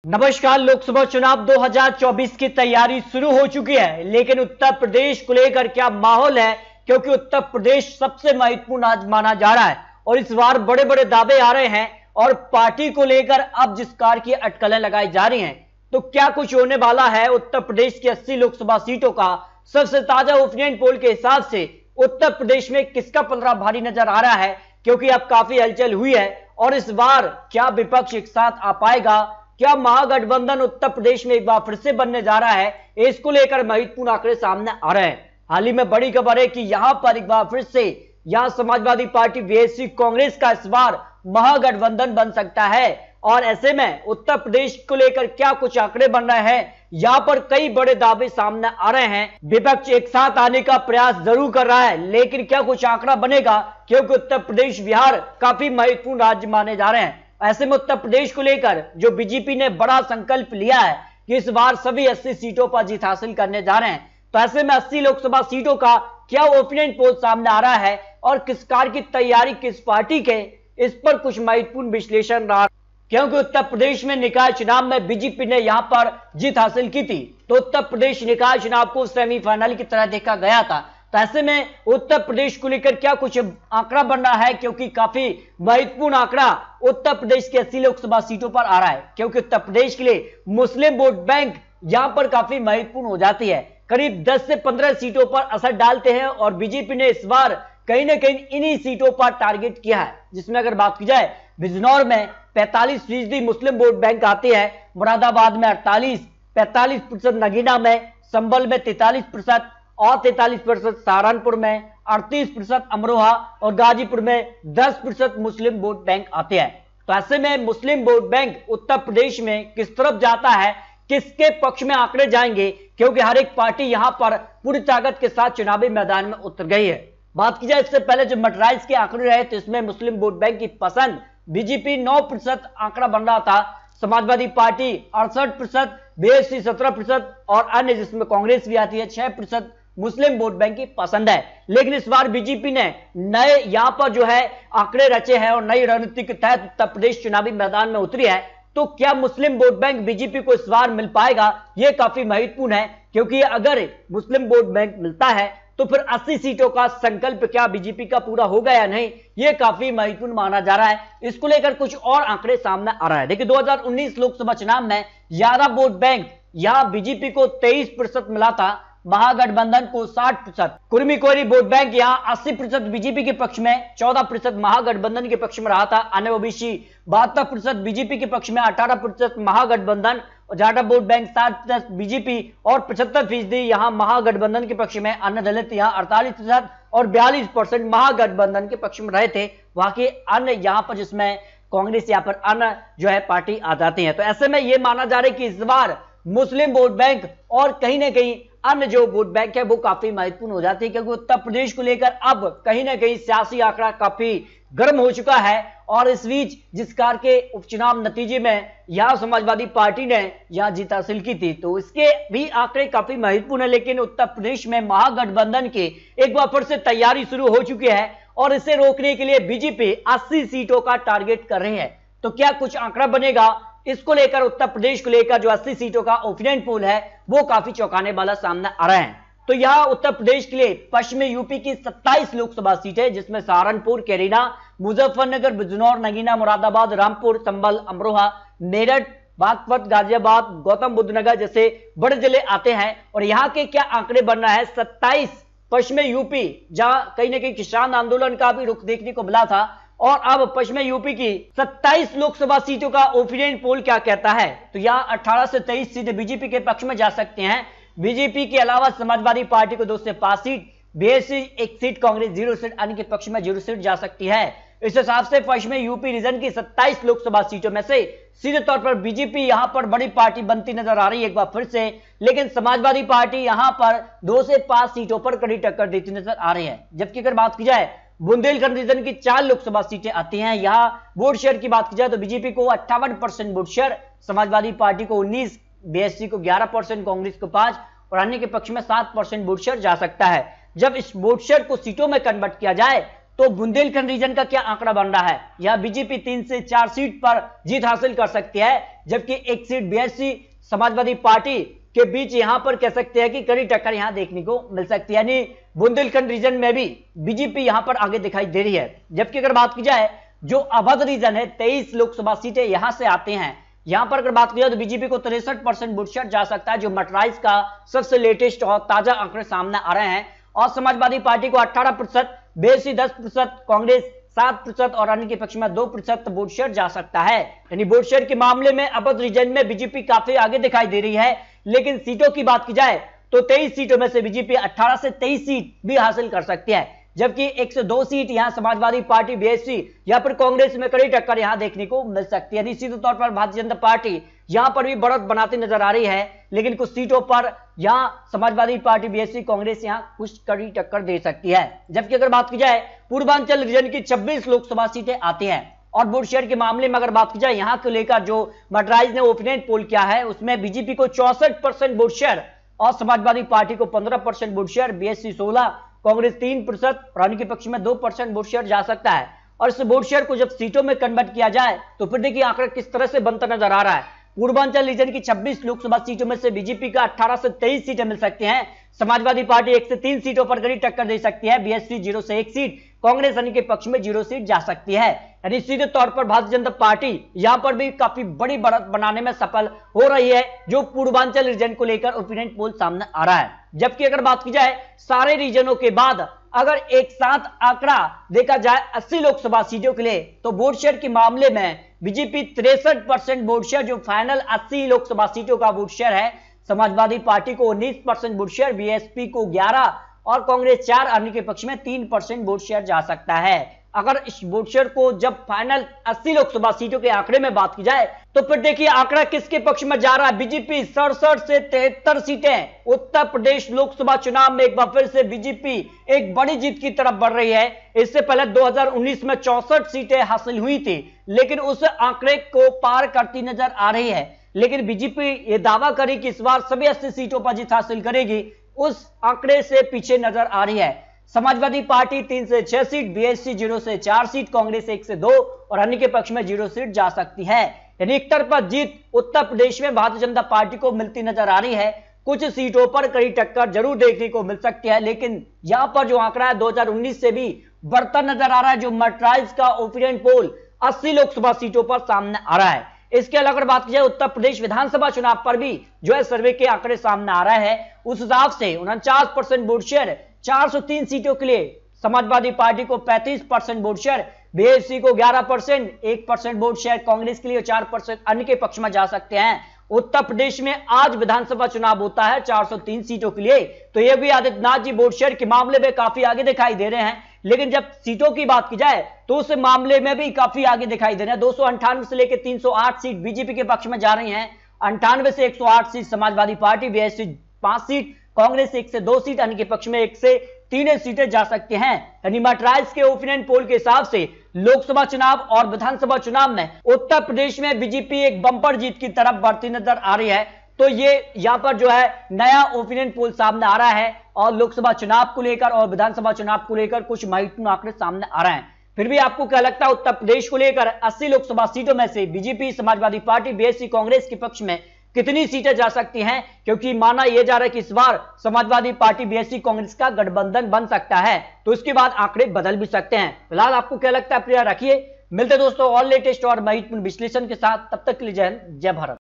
नमस्कार। लोकसभा चुनाव 2024 की तैयारी शुरू हो चुकी है, लेकिन उत्तर प्रदेश को लेकर क्या माहौल है? क्योंकि उत्तर प्रदेश सबसे महत्वपूर्ण आज माना जा रहा है और इस बार बड़े बड़े दावे आ रहे हैं और पार्टी को लेकर अब जिस कार की अटकलें लगाई जा रही हैं, तो क्या कुछ होने वाला है? उत्तर प्रदेश की 80 लोकसभा सीटों का सबसे ताजा ओपिनियन पोल के हिसाब से उत्तर प्रदेश में किसका पलड़ा भारी नजर आ रहा है? क्योंकि अब काफी हलचल हुई है और इस बार क्या विपक्ष एक साथ आ पाएगा? क्या महागठबंधन उत्तर प्रदेश में एक बार फिर से बनने जा रहा है? इसको लेकर महत्वपूर्ण आंकड़े सामने आ रहे हैं। हाल ही में बड़ी खबर है कि यहां पर एक बार फिर से यहां समाजवादी पार्टी बीएसपी कांग्रेस का इस बार महागठबंधन बन सकता है और ऐसे में उत्तर प्रदेश को लेकर क्या कुछ आंकड़े बन रहे हैं, यहां पर कई बड़े दावे सामने आ रहे हैं। विपक्ष एक साथ आने का प्रयास जरूर कर रहा है, लेकिन क्या कुछ आंकड़ा बनेगा? क्योंकि उत्तर प्रदेश बिहार काफी महत्वपूर्ण राज्य माने जा रहे हैं। ऐसे में उत्तर प्रदेश को लेकर जो बीजेपी ने बड़ा संकल्प लिया है कि इस बार सभी 80 सीटों पर जीत हासिल करने जा रहे हैं, तो ऐसे में 80 लोकसभा सीटों का क्या ओपिनियन पोल सामने आ रहा है और किस कार की तैयारी किस पार्टी के, इस पर कुछ महत्वपूर्ण विश्लेषण रहा। क्योंकि उत्तर प्रदेश में निकाय चुनाव में बीजेपी ने यहां पर जीत हासिल की थी, तो उत्तर प्रदेश निकाय चुनाव को सेमीफाइनल की तरह देखा गया था। तो ऐसे में उत्तर प्रदेश को लेकर क्या कुछ आंकड़ा बन रहा है? क्योंकि काफी महत्वपूर्ण आंकड़ा उत्तर प्रदेश की 80 लोकसभा सीटों पर आ रहा है, क्योंकि उत्तर प्रदेश के लिए मुस्लिम वोट बैंक यहां पर काफी महत्वपूर्ण हो जाती है। करीब 10 से 15 सीटों पर असर डालते हैं और बीजेपी ने इस बार कहीं ना कहीं इन्हीं सीटों पर टारगेट किया है, जिसमें अगर बात की जाए बिजनौर में 45% मुस्लिम वोट बैंक आती है, मुरादाबाद में 48, 45% नगीना में, संभल में 43% और 43% सहारनपुर में, 38% अमरोहा और गाजीपुर में 10% मुस्लिम वोट बैंक आते हैं। तो ऐसे में मुस्लिम वोट बैंक उत्तर प्रदेश में किस तरफ जाता है, किसके पक्ष में आंकड़े जाएंगे? क्योंकि हर एक पार्टी यहां पर पूरी ताकत के साथ चुनावी मैदान में उतर गई है। बात की जाए इससे पहले जो मटराइज के आंकड़े रहे, तो इसमें मुस्लिम वोट बैंक की पसंद बीजेपी 9% आंकड़ा बन रहा था, समाजवादी पार्टी 68%, बीएसपी 17% और अन्य जिसमें कांग्रेस भी आती है 6% मुस्लिम वोट बैंक की पसंद है। लेकिन इस बार बीजेपी ने नए यहां पर जो है आंकड़े रचे हैं और नई रणनीति के तहत उत्तर प्रदेश चुनावी मैदान में उतरी है। तो क्या मुस्लिम वोट बैंक बीजेपी को इस बार मिल पाएगा? यह काफी महत्वपूर्ण है, क्योंकि अगर मुस्लिम वोट बैंक मिलता है तो फिर 80 सीटों का संकल्प क्या बीजेपी का पूरा होगा या नहीं, यह काफी महत्वपूर्ण माना जा रहा है। इसको लेकर कुछ और आंकड़े सामने आ रहा है। देखिए 2019 लोकसभा चुनाव में 11 वोट बैंक यहां बीजेपी को 23% मिला था, महागठबंधन को 60%। कुर्मी कोरी वोट बैंक यहां 80% बीजेपी के पक्ष में, 14% महागठबंधन के पक्ष में रहा था। अन्य ओबीसी 72% बीजेपी के पक्ष में, 18% महागठबंधन और ज्यादा वोट बैंक 60% बीजेपी और 75% यहां महागठबंधन के पक्ष में। अन्य दलित यहां 48% और 42% महागठबंधन के पक्ष में रहे थे। बाकी अन्य यहां पर जिसमें कांग्रेस यहाँ पर अन्य जो है पार्टी आ जाती है। तो ऐसे में यह माना जा रहा है कि इस बार मुस्लिम वोट बैंक और कहीं ना कहीं अन्य जो वोट बैंक है वो काफी महत्वपूर्ण हो जाती है, क्योंकि उत्तर प्रदेश को लेकर अब कहीं ना कहीं सियासी आंकड़ा काफी गर्म हो चुका है। और इस बीच जिस कार के उपचुनाव नतीजे में यहां समाजवादी पार्टी ने यहां जीत हासिल की थी, तो इसके भी आंकड़े काफी महत्वपूर्ण है। लेकिन उत्तर प्रदेश में महागठबंधन की एक बार फिर से तैयारी शुरू हो चुकी है और इसे रोकने के लिए बीजेपी 80 सीटों का टारगेट कर रही है। तो क्या कुछ आंकड़ा बनेगा? इसको लेकर उत्तर प्रदेश को लेकर जो 80 सीटों का ओपिनियन पोल है वो काफी चौंकाने वाला सामने आ रहा है। तो यहां उत्तर प्रदेश के लिए पश्चिमी यूपी की 27 लोकसभा सीटें, जिसमें सहारनपुर, कैरीना, मुजफ्फरनगर, बिजनौर, नगीना, मुरादाबाद, रामपुर, संभल, अमरोहा, मेरठ, बागपत, गाजियाबाद, गौतम बुद्ध नगर जैसे बड़े जिले आते हैं। और यहां के क्या आंकड़े बन रहा है? 27 पश्चिमी यूपी, जहां कहीं ना कहीं किसान आंदोलन का भी रुख देखने को मिला था, और अब पश्चिमी यूपी की 27 लोकसभा सीटों का ओपिनियन पोल क्या कहता है? तो यहां 18 से 23 सीटें बीजेपी के पक्ष में जा सकते हैं। बीजेपी के अलावा समाजवादी पार्टी को 2 से 5 seat, BSP 1 seat, Congress 0 seat, अन्य के पक्ष में 0 सीट जा सकती है। इस हिसाब से पश्चिमी यूपी रीजन की 27 लोकसभा सीटों में से सीधे तौर पर बीजेपी यहां पर बड़ी पार्टी बनती नजर आ रही है एक बार फिर से। लेकिन समाजवादी पार्टी यहां पर 2 से 5 सीटों पर कड़ी टक्कर देती नजर आ रही है। जबकि अगर बात की जाए बुंदेलखंड रीजन की 4 लोकसभा सीटें आती हैं, यहां वोट शेयर की बात की जाए तो बीजेपी को 58% वोट शेयर, समाजवादी पार्टी को 19, बीएसपी को 11%, कांग्रेस को 5 और अन्य के पक्ष में 7% वोट शेयर जा सकता है। जब इस वोट शेयर को सीटों में कन्वर्ट किया जाए तो बुंदेलखंड रीजन का क्या आंकड़ा बन रहा है? यहां बीजेपी 3 से 4 सीट पर जीत हासिल कर सकती है, जबकि एक सीट बीएसपी समाजवादी पार्टी के बीच यहां पर कह सकते हैं कि कड़ी टक्कर यहां देखने को मिल सकती है। यानी बुंदेलखंड रीजन में भी बीजेपी यहां पर आगे दिखाई दे रही है। जबकि अगर बात की जाए जो अवध रीजन है, 23 लोकसभा सीटें यहां से आते हैं। यहां पर अगर बात की जाए तो बीजेपी को 63% वोट शेयर जा सकता है, जो मटराइज का सबसे लेटेस्ट और ताजा आंकड़े सामने आ रहे हैं। और समाजवादी पार्टी को 18%, बीएसपी 10%, कांग्रेस 7% और अन्य के पक्ष में 2% वोट शेयर जा सकता है। यानी वोट शेयर के मामले में अवध रीजन में बीजेपी काफी आगे दिखाई दे रही है। लेकिन सीटों की बात की जाए तो 23 सीटों में से बीजेपी 18 से 23 सीट भी हासिल कर सकती है, जबकि 1 से 2 सीट यहां समाजवादी पार्टी, बीएसपी या फिर कांग्रेस में कड़ी टक्कर यहां देखने को मिल सकती है। निश्चित तौर पर भारतीय जनता पार्टी यहां पर भी बढ़त बनाती नजर आ रही है, लेकिन कुछ सीटों पर यहां समाजवादी पार्टी, बीएसपी, कांग्रेस यहां कुछ कड़ी टक्कर दे सकती है। जबकि अगर बात की जाए पूर्वांचल रीजन की 26 लोकसभा सीटें आती हैं। और वोट शेयर के मामले में अगर बात की जाए यहां को लेकर जो मटराइज ने ओपिनियन पोल किया है, उसमें बीजेपी को 64% वोट शेयर और समाजवादी पार्टी को 15% वोट शेयर, बीएसपी 16, कांग्रेस 3% और अन्य के पक्ष में 2% वोट शेयर जा सकता है। और इस वोट शेयर को जब सीटों में कन्वर्ट किया जाए तो फिर देखिए आंकड़ा किस तरह से बनता नजर आ रहा है। पूर्वांचल रीजन की 26 लोकसभा सीटों में से बीजेपी का 18 से 23 सीटें मिल सकती हैं। समाजवादी पार्टी 1 से 3 सीटों पर कड़ी टक्कर दे सकती है, बीएसपी 0 से 1 सीट, कांग्रेस अन्य के पक्ष में 0 सीट जा सकती है। यानी सीधे तौर पर भारतीय जनता पार्टी यहां पर भी काफी बड़ी बढ़त बनाने में सफल हो रही है, जो पूर्वांचल रीजन को लेकर ओपिनियन पोल सामने आ रहा है। जबकि अगर बात की जाए सारे रीजनों के बाद अगर एक साथ आंकड़ा देखा जाए 80 लोकसभा सीटों के लिए, तो वोट शेयर के मामले में बीजेपी 63% वोट शेयर, जो फाइनल 80 लोकसभा सीटों का वोट शेयर है, समाजवादी पार्टी को 19% वोट शेयर, बीएसपी को 11 और कांग्रेस 4, अन्य के पक्ष में 3% वोट शेयर जा सकता है। अगर इस वोट शेयर को जब फाइनल 80 लोकसभा सीटों के आंकड़े में बात की जाए तो फिर देखिए आंकड़ा किसके पक्ष में जा रहा है। बीजेपी 67 से 73 सीटें। उत्तर प्रदेश लोकसभा चुनाव में एक बार फिर से बीजेपी एक बड़ी जीत की तरफ बढ़ रही है। इससे पहले 2019 में 64 सीटें हासिल हुई थी, लेकिन उस आंकड़े को पार करती नजर आ रही है। लेकिन बीजेपी ये दावा करी कि इस बार सभी 80 सीटों पर जीत हासिल करेगी, उस आंकड़े से पीछे नजर आ रही है। समाजवादी पार्टी 3 से 6 सीट, बीएसपी 0 से 4 सीट, कांग्रेस 1 से 2 और अन्य के पक्ष में 0 सीट जा सकती है। यानी एक तरफा जीत उत्तर प्रदेश में भारतीय जनता पार्टी को मिलती नजर आ रही है। कुछ सीटों पर कड़ी टक्कर जरूर देखने को मिल सकती है, लेकिन यहां पर जो आंकड़ा है 2019 से भी बढ़ता नजर आ रहा है, जो मटराइज का ओपिनियन पोल 80 लोकसभा सीटों पर सामने आ रहा है। इसके अलावा अगर बात की जाए उत्तर प्रदेश विधानसभा चुनाव पर भी जो है सर्वे के आंकड़े सामने आ रहा है, उस हिसाब से 49% वोट शेयर 403 सीटों के लिए, समाजवादी पार्टी को 35% वोट शेयर, बीएसपी को 11%, 1% वोट शेयर कांग्रेस के लिए, 4% अन्य के पक्ष में जा सकते हैं। उत्तर प्रदेश में आज विधानसभा चुनाव होता है 403 सीटों के लिए, तो ये भी आदित्यनाथ जी वोट शेयर के मामले में काफी आगे दिखाई दे रहे हैं। लेकिन जब सीटों की बात की जाए तो उस मामले में भी काफी आगे दिखाई दे रहे हैं। 298 से लेकर 308 सीट बीजेपी के पक्ष में जा रही हैं, 98 से 108 seat Samajwadi party, BSP 5 seat, Congress 1 से 2 सीट, अन्य के पक्ष में 1 से 3 सीटें जा सकते हैं। यानी मटराइज के ओपिनियन पोल के हिसाब से लोकसभा चुनाव और विधानसभा चुनाव में उत्तर प्रदेश में बीजेपी एक बंपर जीत की तरफ बढ़ती नजर आ रही है। तो ये यहां पर जो है नया ओपिनियन पोल सामने आ रहा है और लोकसभा चुनाव को लेकर और विधानसभा चुनाव को लेकर कुछ महत्वपूर्ण आंकड़े सामने आ रहे हैं। फिर भी आपको क्या लगता है उत्तर प्रदेश को लेकर 80 लोकसभा सीटों में से BJP, Samajwadi party, BSP, Congress के पक्ष में कितनी सीटें जा सकती हैं? क्योंकि माना यह जा रहा है कि इस बार समाजवादी पार्टी, बीएसपी, कांग्रेस का गठबंधन बन सकता है, तो इसके बाद आंकड़े बदल भी सकते हैं। फिलहाल आपको क्या लगता है, प्रिया रखिए। मिलते दोस्तों और लेटेस्ट और महत्वपूर्ण विश्लेषण के साथ, तब तक के लिए जय हिंद, जय भारत।